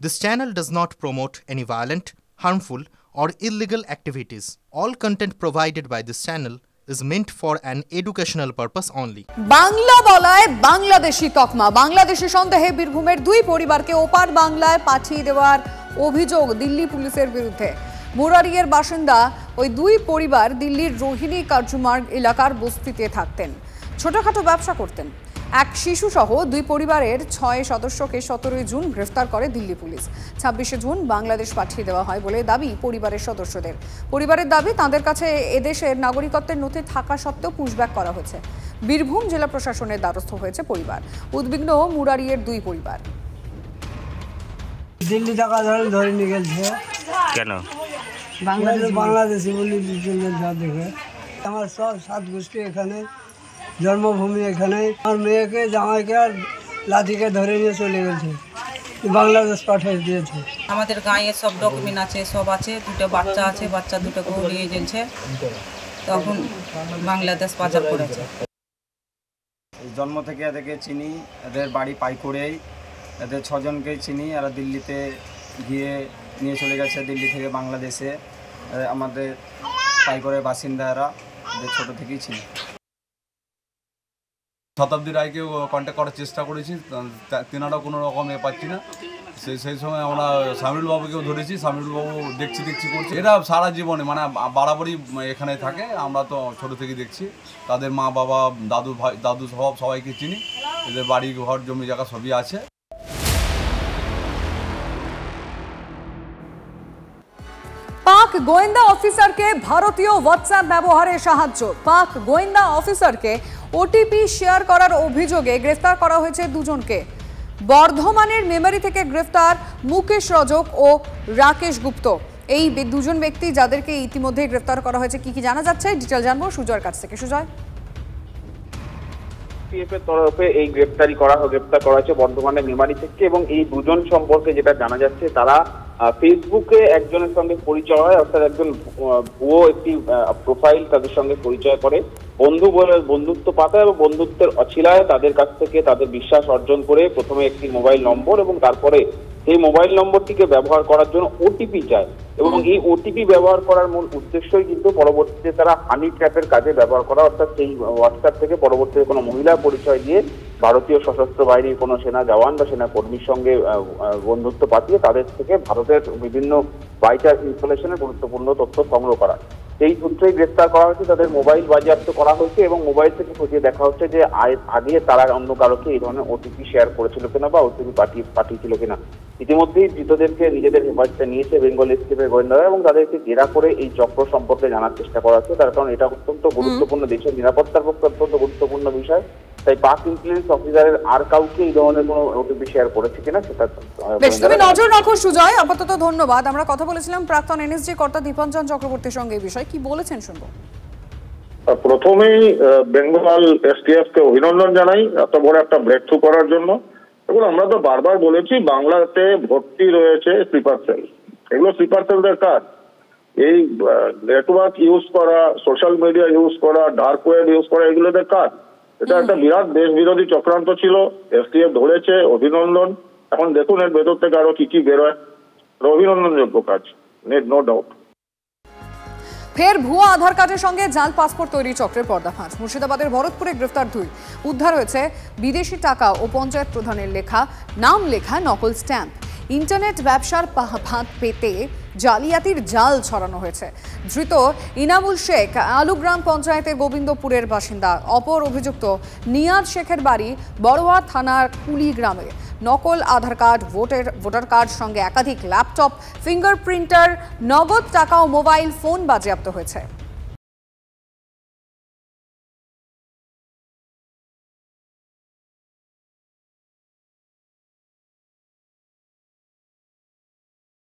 This channel does not promote any violent, harmful, or illegal activities. All content provided by this channel is meant for an educational purpose only. Bangla বলায় বাংলাদেশি তকমা বাংলাদেশি সন্দেহে বীরভূমের দুই পরিবারকে ওপার বাংলায় পাঠিয়ে দেওয়ার অভিযোগ দিল্লি পুলিশের বিরুদ্ধে। মুরারিয়ের বাসিন্দা ওই দুই পরিবার দিল্লির রোহিণী কার্যমার্গ এলাকার বস্তিতে থাকতেন, ছোটখাটো ব্যবসা করতেন। এক শিশু সহ দুই পরিবারের 6 সদস্যকে 17 জুন গ্রেফতার করে দিল্লি পুলিশ। 26 জুন বাংলাদেশ পাঠিয়ে দেওয়া হয় বলে দাবি পরিবারের সদস্যদের। পরিবারের দাবি তাদের কাছে এদেশের নাগরিকত্বের নথি থাকা সত্ত্বেও পুশব্যাক করা হয়েছে। বীরভূম জেলা প্রশাসনের দ্বারস্থ হয়েছে পরিবার। উদ্বিগ্ন মুরারিয়ের দুই পরিবার। দিল্লি টাকা ধরে নিয়ে গেছে কেন? বাংলাদেশি বলি দেখে আমার সব 7 গোষ্ঠী এখানে, জন্মভূমি এখানে। আমার মেয়েকে জামাইকে আর লাঠিকে ধরে নিয়ে চলে গেছে, বাংলাদেশ পাঠিয়ে দিয়েছে। আমাদের গাঁয়ে সব ডকুমেন্ট আছে, সব আছে, দুটো বাচ্চা আছে, বাচ্চা দুটোকে নিয়ে গেছে, তখন বাংলাদেশ পাচার করেছে। জন্ম থেকে এদেরকে চিনি, এদের বাড়ি পাইকড়েই, এদের 6 জনকেই চিনি। আর দিল্লিতে গিয়ে নিয়ে চলে গেছে, দিল্লি থেকে বাংলাদেশে। আমাদের পাইকড়ের বাসিন্দারা এদের ছোটো থেকেই চিনি। শতাব্দী রায়কে কন্ট্যাক্ট করার চেষ্টা করেছি, তেনারা কোনো রকম পাচ্ছি না। সেই সময় আমরা সামিরুল বাবুকেও ধরেছি, সামিরুল বাবু দেখছি করছে। এরা সারা জীবনে মানে বাড়াবাড়ি এখানে থাকে, আমরা তো ছোটো থেকেই দেখছি। তাদের মা বাবা দাদু সবাইকে চিনি, এদের বাড়ি ঘর জমি জায়গা সবই আছে। পাক গোয়েন্দা অফিসারকে ভারতীয় হোয়াটসঅ্যাপ ব্যবহারে সাহায্য। পাক গোয়েন্দা অফিসারকে ওটিপি শেয়ার করার অভিযোগে গ্রেফতার করা হয়েছে দুজনকে। বর্ধমানের মেমারি থেকে গ্রেফতার মুকেশ রজক ও রাকেশ গুপ্ত। এই দুজন ব্যক্তি যাদেরকে ইতিমধ্যে গ্রেফতার করা হয়েছে, কি জানা যাচ্ছে ডিটেল জানবো সুজয়ের কাছ থেকে। সুজয়, সিএফের তরফে এই গ্রেফতার করা হয়েছে বর্ধমানের মেমারি থেকে, এবং এই দুজন সম্পর্কে যেটা জানা যাচ্ছে, তারা ফেসবুকে একজনের সঙ্গে পরিচয় হয়, অর্থাৎ একজন ভুয়ো একটি প্রোফাইল তাদের সঙ্গে পরিচয় করে, বন্ধুত্ব পাতায় এবং বন্ধুত্বের অছিলায় তাদের কাছ থেকে তাদের বিশ্বাস অর্জন করে প্রথমে একটি মোবাইল নম্বর এবং তারপরে এই মোবাইল নম্বরটিকে ব্যবহার করার জন্য ওটিপি চায়। এবং এই ওটিপি ব্যবহার করার মূল উদ্দেশ্যই কিন্তু পরবর্তীতে তারা হানি ট্র্যাপের কাজে ব্যবহার করা, অর্থাৎ সেই হোয়াটসঅ্যাপ থেকে পরবর্তীতে কোনো মহিলার পরিচয় দিয়ে ভারতীয় সশস্ত্র বাহিনীর কোনো সেনা জওয়ান বা সেনা কর্মীর সঙ্গে বন্ধুত্ব পাতিয়ে তাদের থেকে ভারতের বিভিন্ন ভাইটাল ইনফরমেশনের গুরুত্বপূর্ণ তথ্য সংগ্রহ করা। এই সূত্রেই গ্রেফতার করা হয়েছে, তাদের মোবাইল বাজেয়াপ্ত করা হয়েছে এবং মোবাইল থেকে খতিয়ে দেখা হচ্ছে যে আগে তারা অন্য কারোকে এই ধরনের ওটিপি শেয়ার করেছিল কিনা বা ওটিপি পাঠিয়েছিল কিনা। ইতিমধ্যেই ধৃতদেরকে নিজেদের হেফাজতে নিয়েছে বেঙ্গল এসটিএফের গোয়েন্দারা এবং তাদেরকে জেরা করে এই চক্র সম্পর্কে জানার চেষ্টা করা হচ্ছে। তার কারণ এটা অত্যন্ত গুরুত্বপূর্ণ, দেশের নিরাপত্তার পক্ষে অত্যন্ত গুরুত্বপূর্ণ বিষয়। তাই পাক ইন্টেলিজেন্স অফিসারের আর কাউকে এই ধরনের কোনো ওটিপি শেয়ার করেছে কিনা সেটা তুমি নজর রাখো। সুজয়, আপাতত ধন্যবাদ। আমরা কথা বলেছিলাম প্রাক্তন এনএসজি কর্তা দীপঞ্জন চক্রবর্তীর সঙ্গে এই বিষয়ে, কি বলেছেন শুনবো। প্রথমেই বেঙ্গল এসটিএফ কে অভিনন্দন জানাই এত বড় একটা ব্রেক থ্রু করার জন্য। এবং আমরা তো বারবার বলেছি বাংলাতে ভর্তি রয়েছে স্লিপার সেল, এগুলো স্লিপার সেলদের কাজ। এই নেটওয়ার্ক ইউজ করা, সোশ্যাল মিডিয়া ইউজ করা, ডার্ক ওয়েব ইউজ করা, এগুলোদের কাজ। এটা একটা বিরাট দেশ বিরোধী চক্রান্ত ছিল, এসটিএফ ধরেছে, অভিনন্দন। এখন দেখুন এর ভেতর থেকে আরো কি বেরোয়, অভিনন্দনযোগ্য কাজ, নো ডাউট। ফের ভুয়া আধার কার্ডের সঙ্গে জাল পাসপোর্ট তৈরি চক্রের পর্দাফাঁস। মুর্শিদাবাদের ভরতপুরে গ্রেফতার 2। উদ্ধার হয়েছে বিদেশি টাকা ও পঞ্চায়েত প্রধানের নাম লেখা নকল স্ট্যাম্প। ইন্টারনেট ব্যবসার ফাঁদ পেতে জালিয়াতির জাল ছড়ানো হয়েছে। ধৃত ইনামুল শেখ আলুগ্রাম পঞ্চায়েতের গোবিন্দপুরের বাসিন্দা। অপর অভিযুক্ত নিয়াজ শেখের বাড়ি বড়োয়া থানার কুলি গ্রামে। নকল আধার কার্ড, ভোটার কার্ড সঙ্গে একাধিক ল্যাপটপ, ফিঙ্গার প্রিন্টার, নগদ টাকা ও মোবাইল ফোন বাজেয়াপ্ত হয়েছে।